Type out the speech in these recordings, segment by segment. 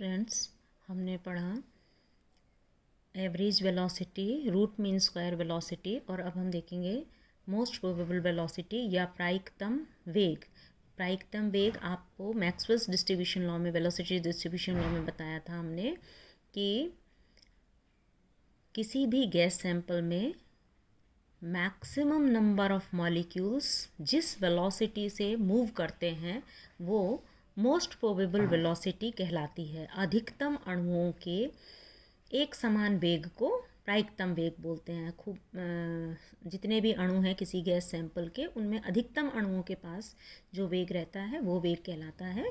Students, हमने पढ़ा average velocity, root mean square velocity, और अब हम देखेंगे मोस्ट प्रोबेबल वेलोसिटी या प्रायिकतम वेग। प्रायिकतम वेग आपको मैक्सवेल्स डिस्ट्रीब्यूशन लॉ में, वेलोसिटी डिस्ट्रीब्यूशन लॉ में बताया था हमने कि किसी भी गैस सैंपल में मैक्सिमम नंबर ऑफ मॉलिक्यूल्स जिस वेलोसिटी से मूव करते हैं वो मोस्ट प्रोबेबल वेलोसिटी कहलाती है। अधिकतम अणुओं के एक समान वेग को प्रायिकतम वेग बोलते हैं। जितने भी अणु हैं किसी गैस सैंपल के, उनमें अधिकतम अणुओं के पास जो वेग रहता है वो वेग कहलाता है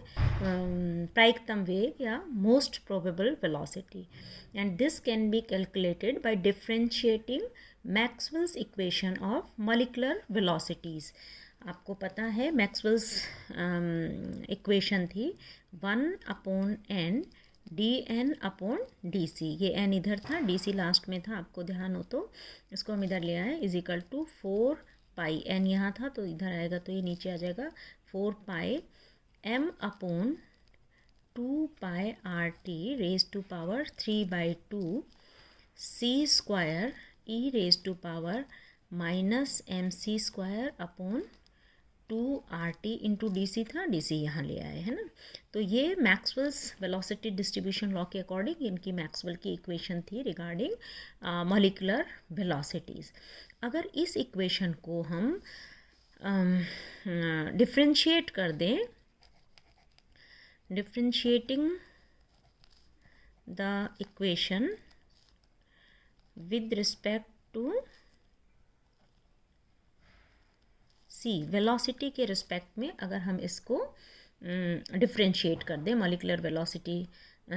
प्रायिकतम वेग या most probable velocity. And this can be calculated by differentiating Maxwell's equation of molecular velocities. आपको पता है मैक्सवेल्स इक्वेशन थी 1/n dN/dc। ये n इधर था, dc लास्ट में था, आपको ध्यान हो तो इसको हम इधर ले आए, इज इक्वल टू 4π। n यहाँ था तो इधर आएगा तो ये नीचे आ जाएगा 4π m/2πRT raise to power 3/2 c² e raise to power -mc² 2RT into DC था, DC यहाँ ले आए है ना। तो ये मैक्सवेल्स वेलोसिटी डिस्ट्रीब्यूशन लॉ के अकॉर्डिंग इनकी मैक्सवेल की इक्वेशन थी रिगार्डिंग मॉलिक्यूलर वेलोसिटीज़। अगर इस इक्वेशन को हम डिफ्रेंशिएट कर दें, differentiating the equation with respect to C, velocity के रिस्पेक्ट में अगर हम इसको डिफ्रेंशिएट कर दें मॉलिक्यूलर वेलोसिटी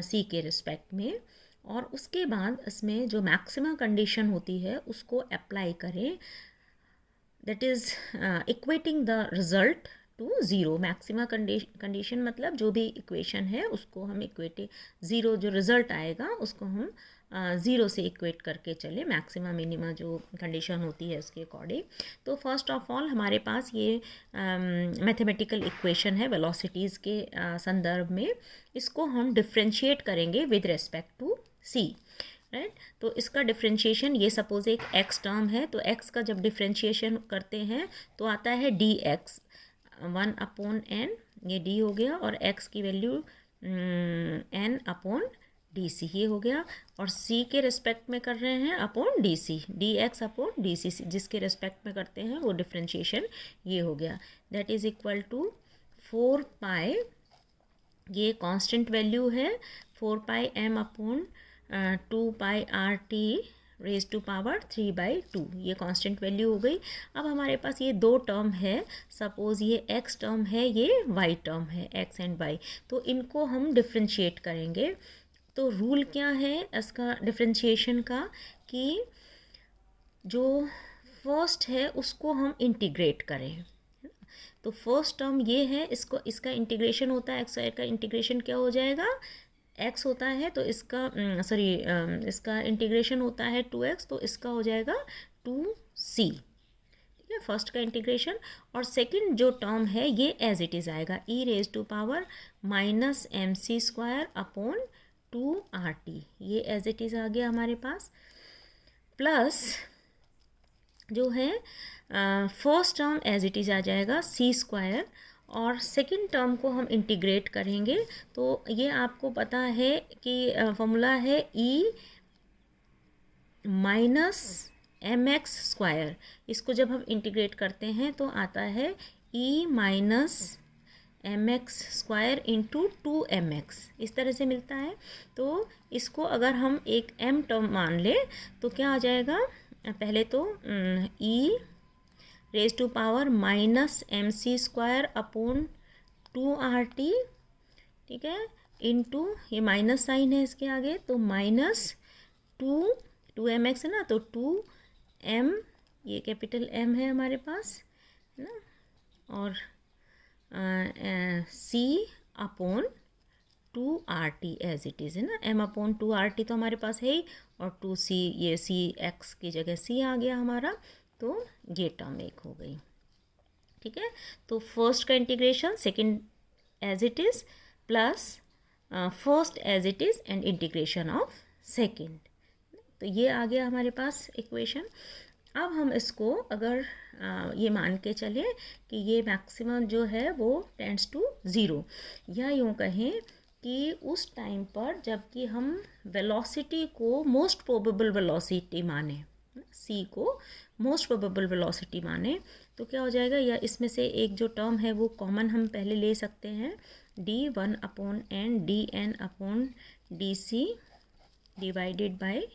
सी के रिस्पेक्ट में, और उसके बाद इसमें जो मैक्सिमम कंडीशन होती है उसको अप्लाई करें, that is equating the result to zero. Maximum condition मतलब जो भी इक्वेशन है उसको हम इक्वेट, ज़ीरो जो रिज़ल्ट आएगा उसको हम ज़ीरो से इक्वेट करके चले, मैक्सिमम मिनिमम जो कंडीशन होती है उसके अकॉर्डिंग। तो फर्स्ट ऑफ ऑल हमारे पास ये मैथमेटिकल इक्वेशन है वेलोसिटीज़ के संदर्भ में, इसको हम डिफ्रेंशिएट करेंगे with respect to C, right. तो इसका डिफ्रेंशिएशन, ये सपोज एक x टर्म है, तो x का जब डिफ्रेंशिएशन करते हैं तो आता है dx 1/n, ये d हो गया, और x की वैल्यू n/dc ये हो गया, और c के रिस्पेक्ट में कर रहे हैं अपॉन dc, dx/dc जिसके रिस्पेक्ट में करते हैं वो डिफ्रेंशिएशन ये हो गया, दैट इज़ इक्वल टू 4π, ये कांस्टेंट वैल्यू है 4π m/2πRT रेज टू पावर 3/2, ये कांस्टेंट वैल्यू हो गई। अब हमारे पास ये दो टर्म है, सपोज़ ये x टर्म है, ये y टर्म है, x एंड y, तो इनको हम डिफ्रेंशिएट करेंगे। तो रूल क्या है इसका डिफ्रेंशिएशन का, कि जो फर्स्ट है उसको हम इंटीग्रेट करें। तो फर्स्ट टर्म ये है, इसको, इसका इंटीग्रेशन होता है, एक्स का इंटीग्रेशन क्या हो जाएगा, x होता है तो इसका इसका इंटीग्रेशन होता है 2x, तो इसका हो जाएगा 2c, ठीक है, फर्स्ट का इंटीग्रेशन। और सेकंड जो टर्म है ये एज इट इज़ आएगा, e raise to power -mc² 2RT, ये एज इट इज़ आ गया हमारे पास, प्लस जो है first term as it is आ जाएगा c², और सेकंड टर्म को हम इंटीग्रेट करेंगे। तो ये आपको पता है कि फॉर्मूला है e -mx², इसको जब हम इंटीग्रेट करते हैं तो आता है e -mx² इंटू 2mx, इस तरह से मिलता है। तो इसको अगर हम एक m टर्म मान लें तो क्या आ जाएगा, पहले तो e raise to power -mc² 2RT, ठीक है, इंटू ये माइनस साइन है इसके आगे, तो -2mx है ना, तो 2m, ये कैपिटल M है हमारे पास, है ना, और c/2RT एज इट इज़, है ना, m/2RT तो हमारे पास है ही, और 2c, ये cx की जगह c आ गया हमारा, तो ये टर्म एक हो गई, ठीक है। तो फर्स्ट का integration, second as it is, plus first as it is and integration of second. तो ये आ गया हमारे पास इक्वेशन। अब हम इसको अगर ये मान के चलें कि ये मैक्सिमम जो है वो टेंड्स टू ज़ीरो, या यूँ कहें कि उस टाइम पर जबकि हम वेलोसिटी को मोस्ट प्रोबेबल वेलोसिटी माने, सी को मोस्ट प्रोबेबल वेलोसिटी माने, तो क्या हो जाएगा, या इसमें से एक जो टर्म है वो कॉमन हम पहले ले सकते हैं, d1/n dn/dc divided by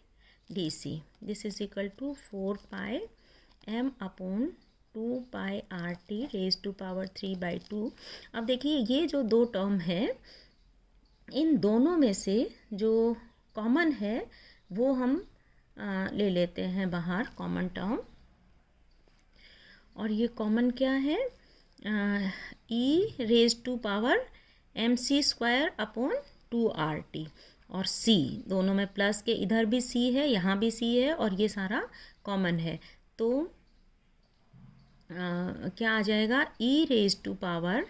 dc, this is equal to 4πm/2πRT raise to power 3/2। अब देखिए ये जो दो टर्म है, इन दोनों में से जो कॉमन है वो हम ले लेते हैं बाहर कॉमन टर्म, और ये कॉमन क्या है, e raise to power mc²/2RT, और c दोनों में प्लस के, इधर भी c है यहाँ भी c है और ये सारा कॉमन है, तो क्या आ जाएगा, e raise to power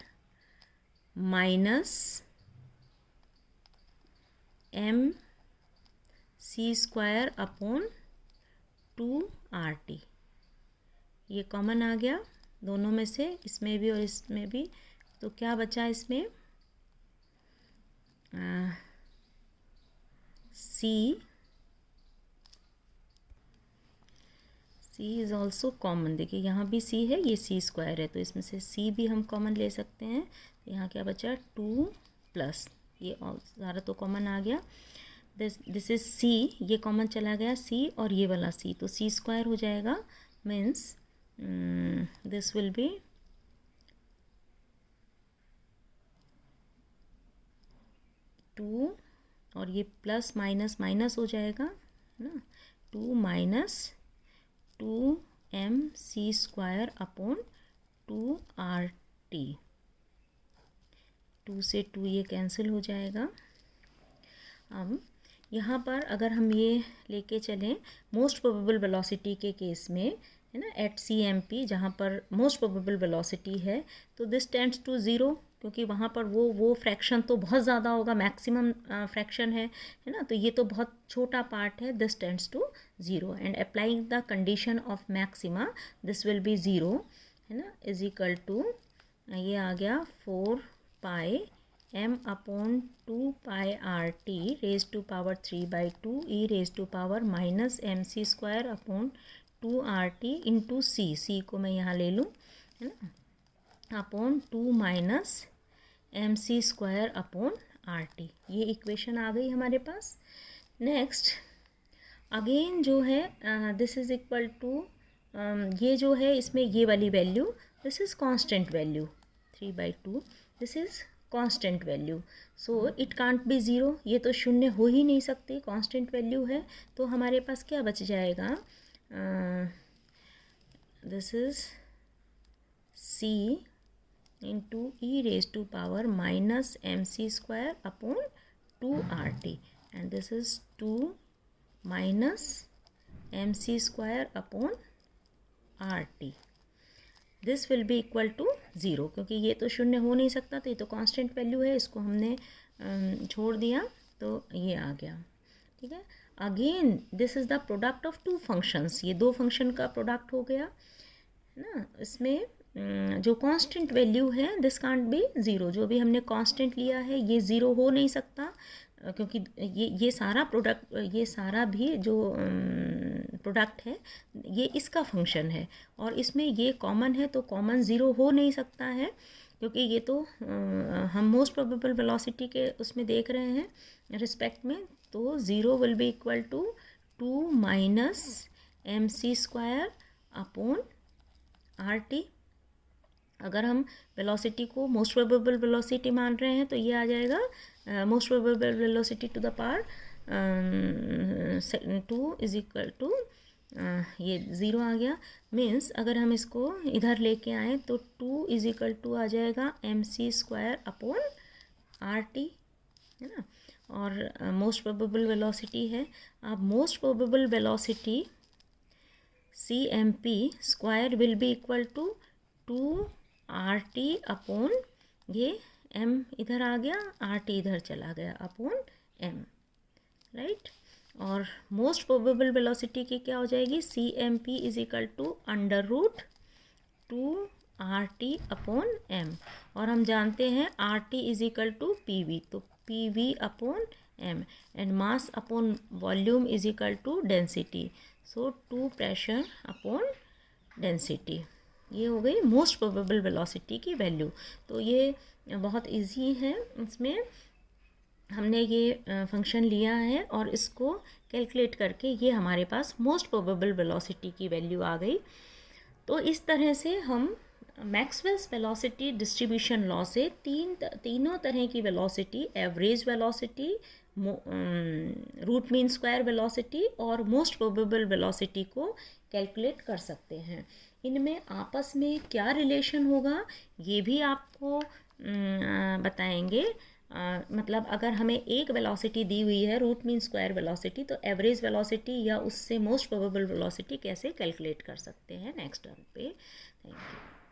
-mc²/2RT, ये कॉमन आ गया दोनों में से, इसमें भी और इसमें भी। तो क्या बचा इसमें, C इज़ ऑल्सो कॉमन। देखिए यहाँ भी C है, ये c² है, तो इसमें से C भी हम कॉमन ले सकते हैं। तो यहाँ क्या बचा, 2+, ये सारा तो कॉमन आ गया, दिस इज C, ये कॉमन चला गया C, और ये वाला C, तो c² हो जाएगा, मीन्स दिस विल बी 2, और ये प्लस माइनस माइनस हो जाएगा ना, 2 - 2mc²/2RT, 2 से 2 ये कैंसिल हो जाएगा। अब यहाँ पर अगर हम ये लेके चलें मोस्ट प्रोबेबल वेलोसिटी के केस में, है ना, एट CMP जहाँ पर मोस्ट प्रोबेबल वेलोसिटी है, तो दिस टेंड्स टू ज़ीरो, क्योंकि वहाँ पर वो फ्रैक्शन तो बहुत ज़्यादा होगा, मैक्सिमम फ्रैक्शन है ना, तो ये तो बहुत छोटा पार्ट है, this tends to zero, and applying the condition of maxima this will be zero, है ना, इज इक्वल टू, ये आ गया 4πm/2πRT raise to power 3/2 e raise to power -mc²/2RT into C को मैं यहाँ ले लूँ, है ना, अपॉन 2 - mc²/RT, ये इक्वेशन आ गई हमारे पास। नेक्स्ट अगेन जो है दिस इज़ इक्वल टू, ये जो है इसमें ये वाली value, this is constant value 3/2, this is constant value, so it can't be zero, ये तो शून्य हो ही नहीं सकते, कांस्टेंट वैल्यू है, तो हमारे पास क्या बच जाएगा, this is C into e raise to power -mc²/2RT, and this is 2 - mc²/RT, this will be equal to zero, क्योंकि ये तो शून्य हो नहीं सकता, तो ये तो कांस्टेंट वैल्यू है, इसको हमने छोड़ दिया, तो ये आ गया, ठीक है। Again this is the product of two functions, ये दो फंक्शन का प्रोडक्ट हो गया ना, इसमें जो कांस्टेंट वैल्यू है दिस कांट बी ज़ीरो, जो भी हमने कांस्टेंट लिया है ये ज़ीरो हो नहीं सकता, क्योंकि ये सारा प्रोडक्ट, ये सारा भी जो प्रोडक्ट है ये इसका फंक्शन है, और इसमें ये कॉमन है, तो कॉमन ज़ीरो हो नहीं सकता है, क्योंकि ये तो हम मोस्ट प्रोबेबल वेलोसिटी के उसमें देख रहे हैं रिस्पेक्ट में, तो zero will be equal to 2 - mc²/RT। अगर हम वेलोसिटी को मोस्ट प्रोबेबल वेलोसिटी मान रहे हैं, तो ये आ जाएगा most probable velocity to the power 2 is equal to, ये ज़ीरो आ गया, मीन्स अगर हम इसको इधर लेके आएँ तो 2 इज इक्वल टू आ जाएगा mc²/RT, है ना, और मोस्ट प्रोबेबल वेलोसिटी है। अब most probable velocity CMP² will be equal to 2RT upon ये m इधर आ गया, RT इधर चला गया अपॉन m, राइट। और मोस्ट प्रोबेबल वेलोसिटी की क्या हो जाएगी, CMP is equal to under root 2RT upon m। और हम जानते हैं RT is equal to PV, तो PV upon m and mass upon volume is equal to density, so 2 pressure upon density. ये हो गई मोस्ट प्रोबेबल वेलोसिटी की value. तो ये बहुत इजी है, इसमें हमने ये फंक्शन लिया है और इसको कैलकुलेट करके ये हमारे पास मोस्ट प्रोबेबल वेलोसिटी की वैल्यू आ गई। तो इस तरह से हम मैक्सवेल्स वेलोसिटी डिस्ट्रीब्यूशन लॉ से तीनों तरह की velocity, average velocity, root mean square velocity और मोस्ट प्रोबेबल वेलोसिटी को कैलकुलेट कर सकते हैं। इनमें आपस में क्या रिलेशन होगा ये भी आपको बताएंगे। मतलब अगर हमें एक वेलोसिटी दी हुई है रूट मीन स्क्वायर वेलोसिटी, तो एवरेज वेलोसिटी या उससे मोस्ट प्रोबेबल वेलोसिटी कैसे कैलकुलेट कर सकते हैं नेक्स्ट टर्म पे। Thank you.